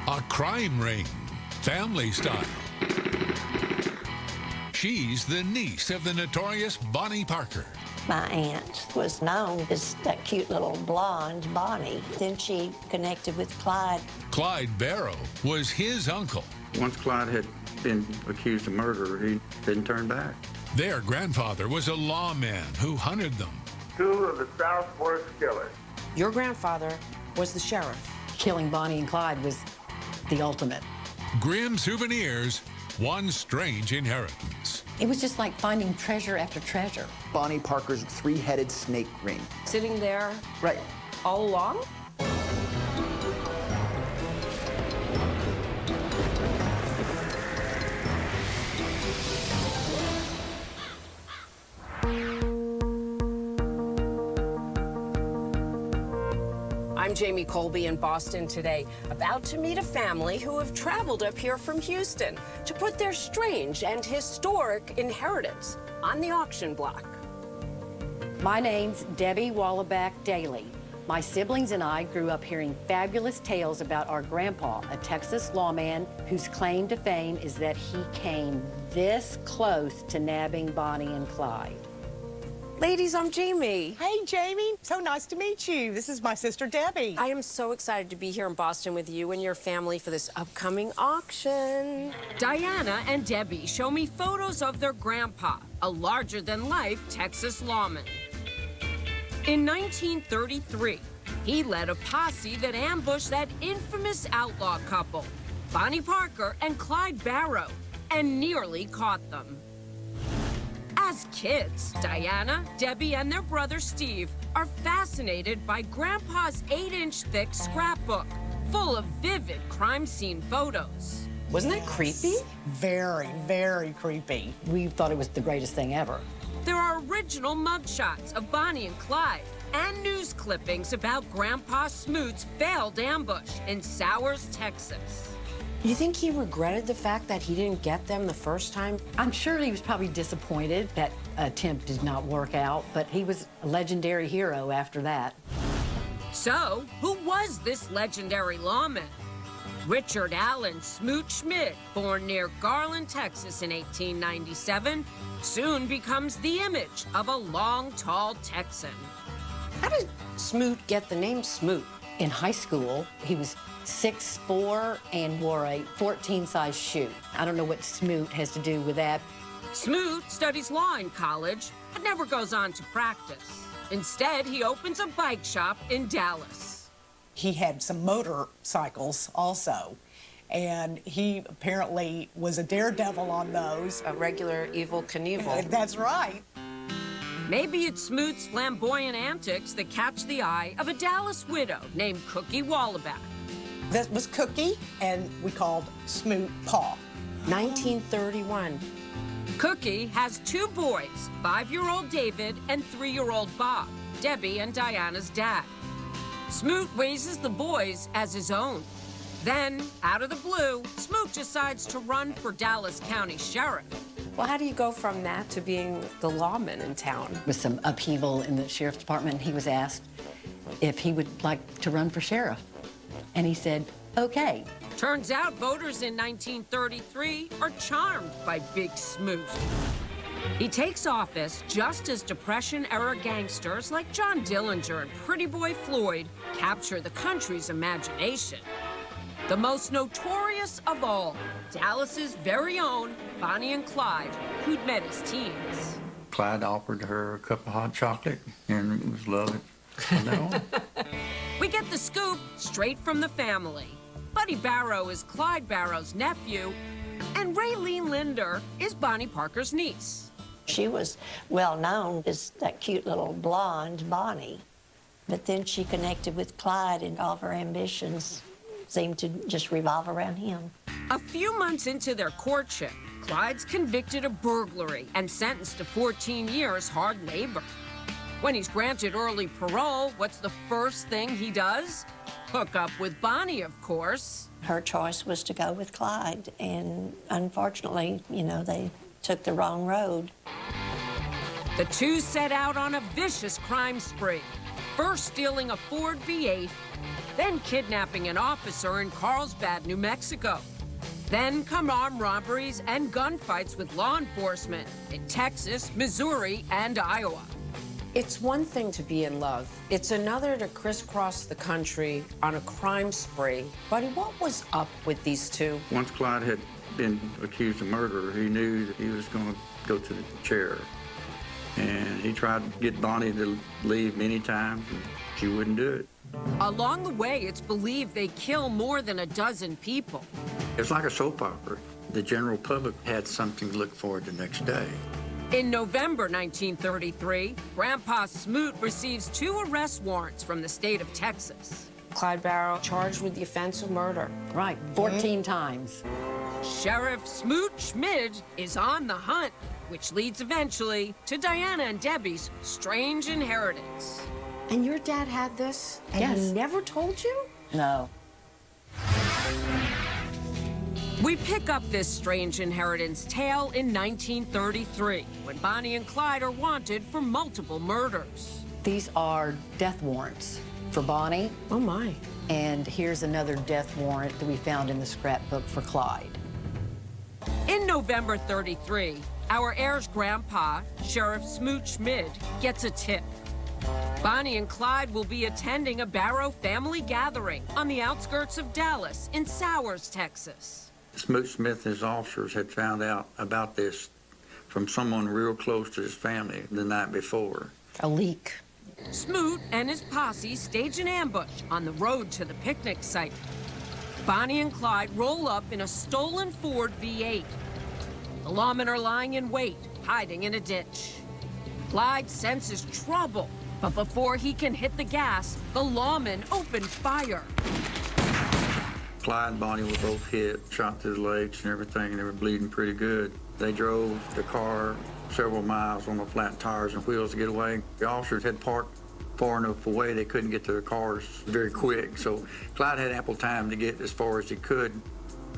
A crime ring, family style. She's the niece of the notorious Bonnie Parker. My aunt was known as that cute little blonde Bonnie. Then she connected with Clyde. Clyde Barrow was his uncle. Once Clyde had been accused of murder, he didn't turn back. Their grandfather was a lawman who hunted them. Two of the South's worst killers. Your grandfather was the sheriff. Killing Bonnie and Clyde was the ultimate. Grim souvenirs, one strange inheritance. It was just like finding treasure after treasure. Bonnie Parker's three-headed snake ring. Sitting there Right. all along? I'm Jamie Colby in Boston today, about to meet a family who have traveled up here from Houston to put their strange and historic inheritance on the auction block. My name's Debbie Wallaback Daly. My siblings and I grew up hearing fabulous tales about our grandpa, a Texas lawman whose claim to fame is that he came this close to nabbing Bonnie and Clyde. Ladies, I'm Jamie. Hey, Jamie. So nice to meet you. This is my sister, Debbie. I am so excited to be here in Boston with you and your family for this upcoming auction. Diana and Debbie show me photos of their grandpa, a larger-than-life Texas lawman. In 1933, he led a posse that ambushed that infamous outlaw couple, Bonnie Parker and Clyde Barrow, and nearly caught them. As kids, Diana, Debbie, and their brother Steve are fascinated by Grandpa's 8-inch thick scrapbook, full of vivid crime scene photos. Wasn't that creepy? Very, very creepy. We thought it was the greatest thing ever. There are original mugshots of Bonnie and Clyde and news clippings about Grandpa Smoot's failed ambush in Sowers, Texas. You think he regretted the fact that he didn't get them the first time? I'm sure he was probably disappointed that attempt did not work out, but he was a legendary hero after that. So, who was this legendary lawman? Richard Allen Smoot Schmidt, born near Garland, Texas in 1897, soon becomes the image of a long, tall Texan. How did Smoot get the name Smoot? In high school, he was 6'4" and wore a 14-size shoe. I don't know what Smoot has to do with that. Smoot studies law in college, but never goes on to practice. Instead, he opens a bike shop in Dallas. He had some motorcycles also, and he apparently was a daredevil on those. A regular Evel Knievel. That's right. Maybe it's Smoot's flamboyant antics that catch the eye of a Dallas widow named Cookie Wallaback. That was Cookie, and we called Smoot Pa. 1931. Cookie has two boys, 5-year-old David and 3-year-old Bob, Debbie and Diana's dad. Smoot raises the boys as his own. Then, out of the blue, Smoot decides to run for Dallas County Sheriff. Well, how do you go from that to being the lawman in town? With some upheaval in the sheriff's department, he was asked if he would like to run for sheriff. And he said, okay. Turns out voters in 1933 are charmed by Big Smoot. He takes office just as Depression-era gangsters like John Dillinger and Pretty Boy Floyd capture the country's imagination. The most notorious of all, Dallas's very own Bonnie and Clyde, who'd met as teens. Clyde offered her a cup of hot chocolate, and it was love from that on. We get the scoop straight from the family. Buddy Barrow is Clyde Barrow's nephew, and Raylene Linder is Bonnie Parker's niece. She was well known as that cute little blonde Bonnie. But then she connected with Clyde, and all of her ambitions seemed to just revolve around him. A few months into their courtship, Clyde's convicted of burglary and sentenced to 14 years hard labor. When he's granted early parole, what's the first thing he does? Hook up with Bonnie, of course. Her choice was to go with Clyde, and unfortunately, you know, they took the wrong road. The two set out on a vicious crime spree, first stealing a Ford V8, then kidnapping an officer in Carlsbad, New Mexico. Then come armed robberies and gunfights with law enforcement in Texas, Missouri, and Iowa. It's one thing to be in love. It's another to crisscross the country on a crime spree. Buddy, what was up with these two? Once Clyde had been accused of murder, he knew that he was going to go to the chair. And he tried to get Bonnie to leave many times, and she wouldn't do it. Along the way, it's believed they kill more than a dozen people. It's like a soap opera. The general public had something to look forward to the next day. In November 1933, Grandpa Smoot receives 2 arrest warrants from the state of Texas. Clyde Barrow charged with the offense of murder. Right, 14 times. Sheriff Smoot Schmid is on the hunt, which leads eventually to Diana and Debbie's strange inheritance. And your dad had this? And Yes. he never told you? No. We pick up this strange inheritance tale in 1933, when Bonnie and Clyde are wanted for multiple murders. These are death warrants for Bonnie, Oh, my. and here's another death warrant that we found in the scrapbook for Clyde. In November 33, our heir's grandpa, Sheriff Smoot Schmid, gets a tip. Bonnie and Clyde will be attending a Barrow family gathering on the outskirts of Dallas in Sowers, Texas. Smoot Smith and his officers had found out about this from someone real close to his family the night before. A leak. Smoot and his posse stage an ambush on the road to the picnic site. Bonnie and Clyde roll up in a stolen Ford V8. The lawmen are lying in wait, hiding in a ditch. Clyde senses trouble, but before he can hit the gas, the lawmen open fire. Clyde and Bonnie were both hit, shot through the legs and everything, and they were bleeding pretty good. They drove the car several miles on the flat tires and wheels to get away. The officers had parked far enough away they couldn't get to their cars very quick, so Clyde had ample time to get as far as he could.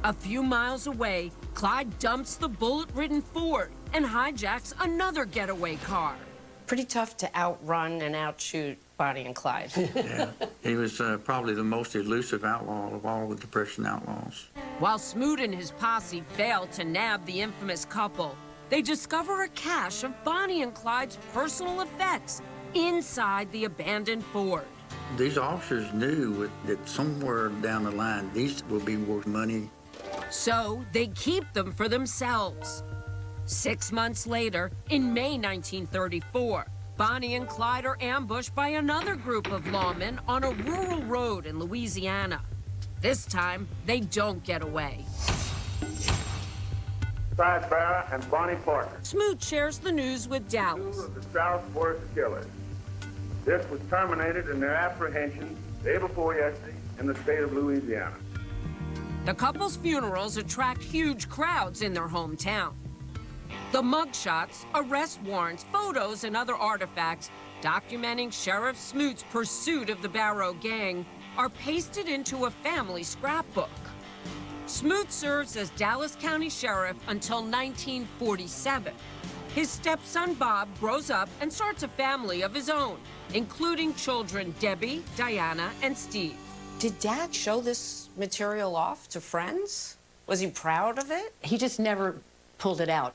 A few miles away, Clyde dumps the bullet-ridden Ford and hijacks another getaway car. Pretty tough to outrun and outshoot Bonnie and Clyde. Yeah, he was probably the most elusive outlaw of all the Depression outlaws. While Smoot and his posse fail to nab the infamous couple, they discover a cache of Bonnie and Clyde's personal effects inside the abandoned Ford. These officers knew that somewhere down the line, these will be worth money. So they keep them for themselves. 6 months later, in May 1934, Bonnie and Clyde are ambushed by another group of lawmen on a rural road in Louisiana. This time, they don't get away. Clyde Barrow and Bonnie Parker, Smoot shares the news with two Dallas. of the South Forest killers. This was terminated in their apprehension day before yesterday in the state of Louisiana. The couple's funerals attract huge crowds in their hometown. The mugshots, arrest warrants, photos, and other artifacts documenting Sheriff Smoot's pursuit of the Barrow gang are pasted into a family scrapbook. Smoot serves as Dallas County Sheriff until 1947. His stepson Bob grows up and starts a family of his own, including children Debbie, Diana, and Steve. Did Dad show this material off to friends? Was he proud of it? He just never pulled it out.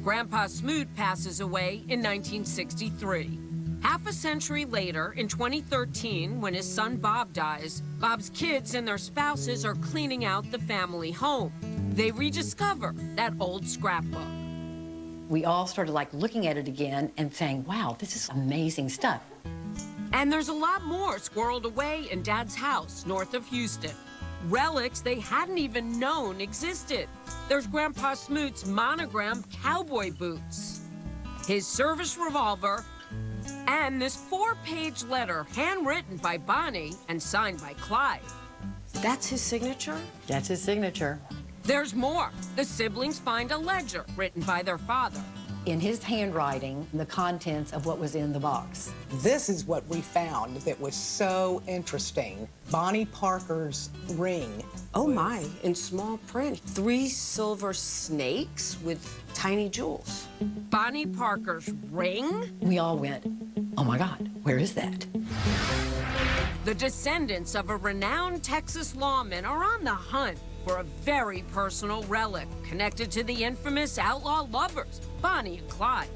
Grandpa Smoot passes away in 1963. Half a century later, in 2013, when his son Bob dies, Bob's kids and their spouses are cleaning out the family home. They rediscover that old scrapbook. We all started like looking at it again and saying, wow, this is amazing stuff. And there's a lot more squirreled away in Dad's house north of Houston. Relics they hadn't even known existed. There's Grandpa Smoot's monogrammed cowboy boots, his service revolver, and this 4-page letter handwritten by Bonnie and signed by Clyde. That's his signature? That's his signature. There's more. The siblings find a ledger written by their father. In his handwriting, the contents of what was in the box. This is what we found that was so interesting. Bonnie Parker's ring. Oh my, in small print. 3 silver snakes with tiny jewels. Bonnie Parker's ring? We all went, oh my God, where is that? The descendants of a renowned Texas lawman are on the hunt for a very personal relic connected to the infamous outlaw lovers, Bonnie and Clyde.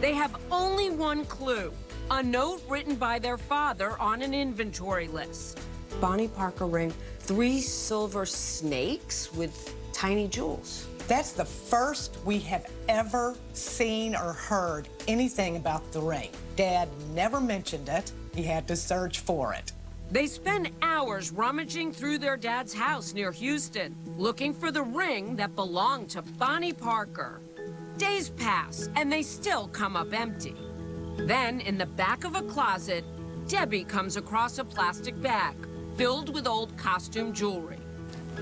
They have only one clue, a note written by their father on an inventory list. Bonnie Parker ring, 3 silver snakes with tiny jewels. That's the first we have ever seen or heard anything about the ring. Dad never mentioned it. He had to search for it. They spend hours rummaging through their dad's house near Houston, looking for the ring that belonged to Bonnie Parker. Days pass, and they still come up empty. Then, in the back of a closet, Debbie comes across a plastic bag filled with old costume jewelry.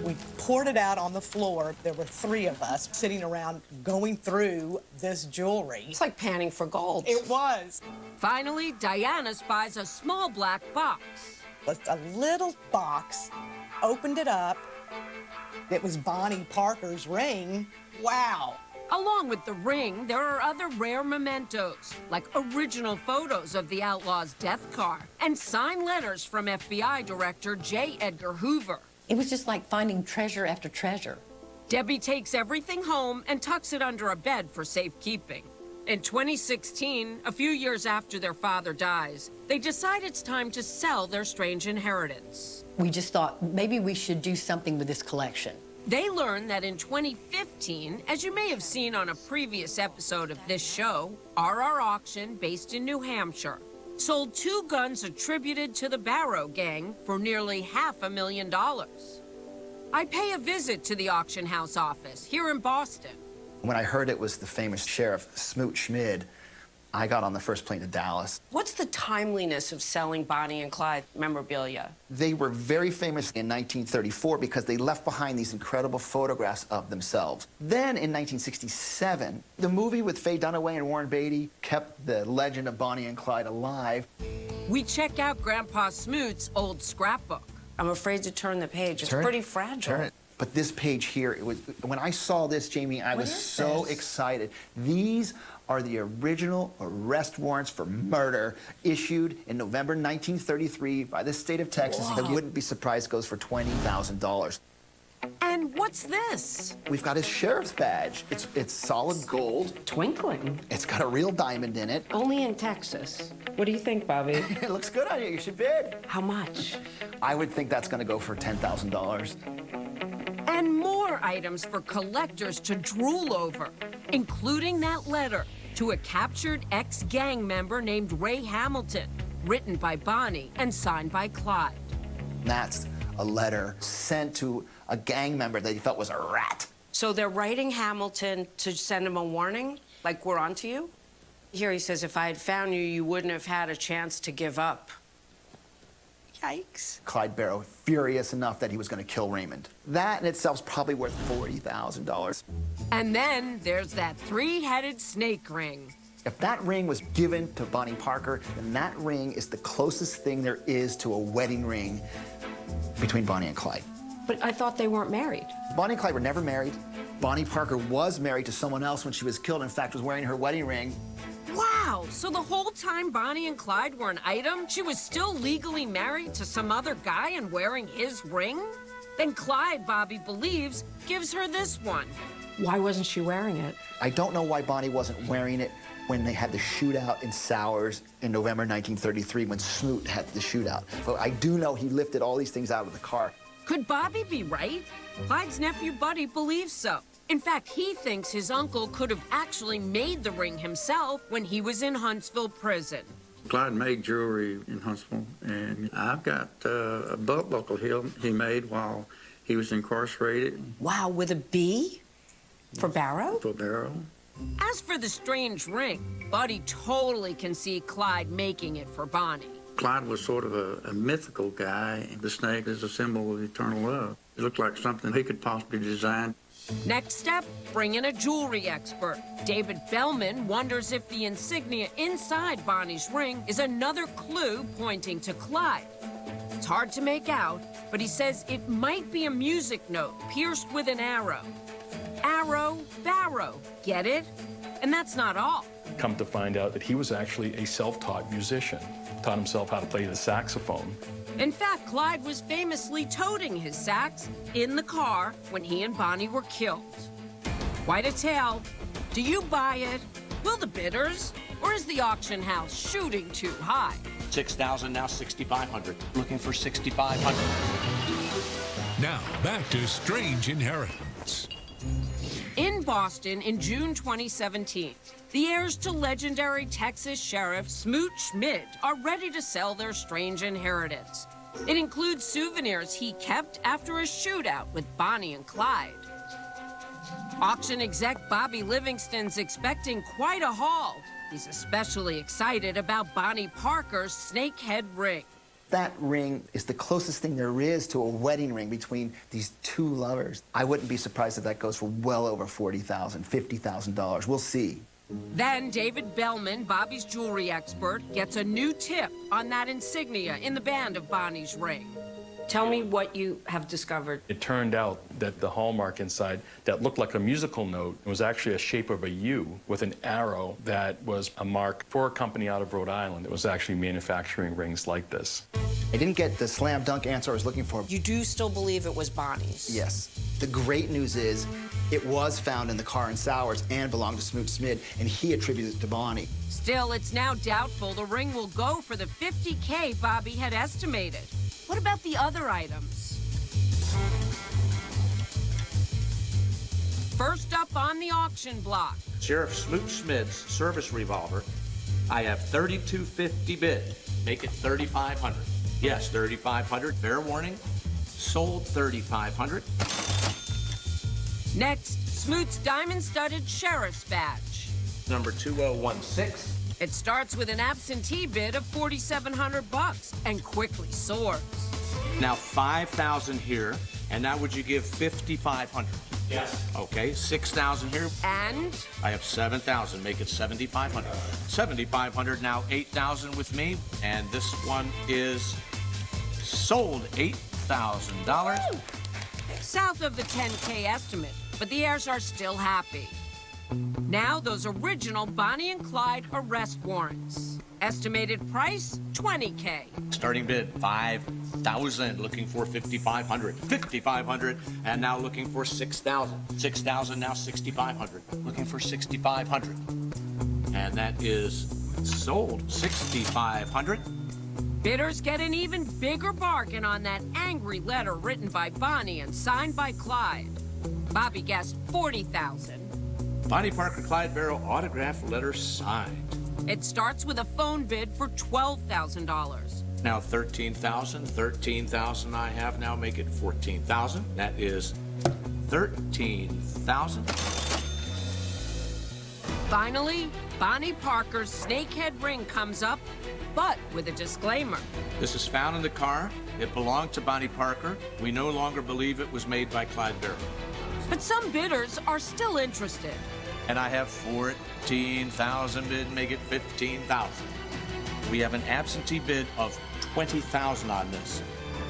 We poured it out on the floor. There were 3 of us sitting around going through this jewelry. It's like panning for gold. It was. Finally, Diana spies a small black box. It's a little box, opened it up. It was Bonnie Parker's ring. Wow. Along with the ring, there are other rare mementos, like original photos of the outlaw's death car and signed letters from FBI Director J. Edgar Hoover. It was just like finding treasure after treasure. Debbie takes everything home and tucks it under a bed for safekeeping. In 2016, a few years after their father dies, they decide it's time to sell their strange inheritance. We just thought maybe we should do something with this collection. They learn that in 2015, as you may have seen on a previous episode of this show, RR Auction, based in New Hampshire, sold 2 guns attributed to the Barrow Gang for nearly $500,000. I pay a visit to the auction house office here in Boston. When I heard it was the famous sheriff, Smoot Schmid, I got on the first plane to Dallas. What's the timeliness of selling Bonnie and Clyde memorabilia? They were very famous in 1934 because they left behind these incredible photographs of themselves. Then in 1967, the movie with Faye Dunaway and Warren Beatty kept the legend of Bonnie and Clyde alive. We check out Grandpa Smoot's old scrapbook. I'm afraid to turn the page. It's pretty fragile. Turn it. But this page here, it was, when I saw this, Jamie, I was so excited. These are the original arrest warrants for murder issued in November 1933 by the state of Texas. I wouldn't be surprised it goes for $20,000. And what's this? We've got his sheriff's badge. It's solid gold. Twinkling. It's got a real diamond in it. Only in Texas. What do you think, Bobby? It looks good on you. You should bid. How much? I would think that's going to go for $10,000. And more items for collectors to drool over, including that letter to a captured ex-gang member named Ray Hamilton, written by Bonnie and signed by Clyde. That's a letter sent to a gang member that he felt was a rat. So they're writing Hamilton to send him a warning, like we're on to you? Here he says, if I had found you, you wouldn't have had a chance to give up. Yikes. Clyde Barrow, furious enough that he was going to kill Raymond. That in itself is probably worth $40,000. And then there's that 3-headed snake ring. If that ring was given to Bonnie Parker, then that ring is the closest thing there is to a wedding ring between Bonnie and Clyde. But I thought they weren't married. Bonnie and Clyde were never married. Bonnie Parker was married to someone else when she was killed. In fact, was wearing her wedding ring. Wow, so the whole time Bonnie and Clyde were an item, she was still legally married to some other guy and wearing his ring? Then Clyde, Bobby believes, gives her this one. Why wasn't she wearing it? I don't know why Bonnie wasn't wearing it when they had the shootout in Sowers in November 1933 when Smoot had the shootout. But I do know he lifted all these things out of the car. Could Bobby be right? Clyde's nephew Buddy believes so. In fact, he thinks his uncle could have actually made the ring himself when he was in Huntsville prison. Clyde made jewelry in Huntsville, and I've got a belt buckle he made while he was incarcerated. Wow, with a B? For Barrow? For Barrow. As for the strange ring, Buddy totally can see Clyde making it for Bonnie. Clyde was sort of a mythical guy. The snake is a symbol of eternal love. It looked like something he could possibly design. Next step, bring in a jewelry expert. David Bellman wonders if the insignia inside Bonnie's ring is another clue pointing to Clyde. It's hard to make out, but he says it might be a music note pierced with an arrow. Arrow, Barrow, get it? And that's not all. Come to find out that he was actually a self-taught musician. taught himself how to play the saxophone. In fact, Clyde was famously toting his sax in the car when he and Bonnie were killed. Quite a tale. Do you buy it? Will the bidders? Or is the auction house shooting too high? 6,000, now 6,500. Looking for 6,500. Now, back to Strange Inheritance. In Boston in June 2017, the heirs to legendary Texas Sheriff Smoot Schmidt are ready to sell their strange inheritance. It includes souvenirs he kept after a shootout with Bonnie and Clyde. Auction exec Bobby Livingston's expecting quite a haul. He's especially excited about Bonnie Parker's snakehead ring. That ring is the closest thing there is to a wedding ring between these two lovers. I wouldn't be surprised if that goes for well over $40,000, $50,000. We'll see. Then David Bellman, Bobby's jewelry expert, gets a new tip on that insignia in the band of Bonnie's ring. Tell me what you have discovered. It turned out that the hallmark inside that looked like a musical note was actually a shape of a U with an arrow that was a mark for a company out of Rhode Island that was actually manufacturing rings like this. I didn't get the slam dunk answer I was looking for. You do still believe it was Bonnie's? Yes. The great news is it was found in the car in Sowers and belonged to Smoot Schmidt, and he attributed it to Bonnie. Still, it's now doubtful the ring will go for the $50K Bobby had estimated. What about the other items? First up on the auction block. Sheriff Smoot Schmidt's service revolver. I have 3250 bid. Make it 3,500. Yes, 3,500. Fair warning. Sold 3,500. Next, Smoot's diamond-studded sheriff's badge. Number 2016. It starts with an absentee bid of $4,700 and quickly soars. Now 5,000 here, and now would you give 5,500? Yes. Okay, 6,000 here. And? I have 7,000. Make it 7,500. 7,500 now. 8,000 with me, and this one is sold. $8,000. South of the 10K estimate, but the heirs are still happy. Now those original Bonnie and Clyde arrest warrants. Estimated price, $20K. Starting bid, 5,000. Looking for 5,500. 5,500, and now looking for 6,000. 6,000, now 6,500. Looking for 6,500. And that is sold. 6,500. Bidders get an even bigger bargain on that angry letter written by Bonnie and signed by Clyde. Bobby guessed 40,000. Bonnie Parker Clyde Barrow autograph letter signed. It starts with a phone bid for $12,000. Now 13,000, 13,000 I have now, make it 14,000. That is 13,000. Finally, Bonnie Parker's snakehead ring comes up, but with a disclaimer. This is found in the car. It belonged to Bonnie Parker. We no longer believe it was made by Clyde Barrow. But some bidders are still interested. And I have 14,000 bid, make it 15,000. We have an absentee bid of 20,000 on this.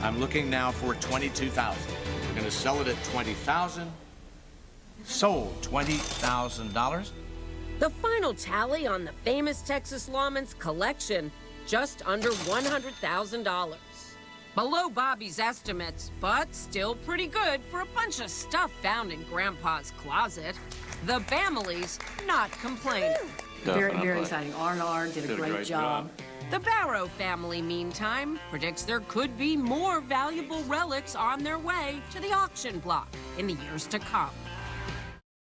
I'm looking now for 22,000. We're gonna sell it at 20,000. Sold, $20,000. The final tally on the famous Texas lawman's collection, just under $100,000. Below Bobby's estimates, but still pretty good for a bunch of stuff found in Grandpa's closet. The family's not complaining. Very, very exciting. R&R did a great job. The Barrow family, meantime, predicts there could be more valuable relics on their way to the auction block in the years to come.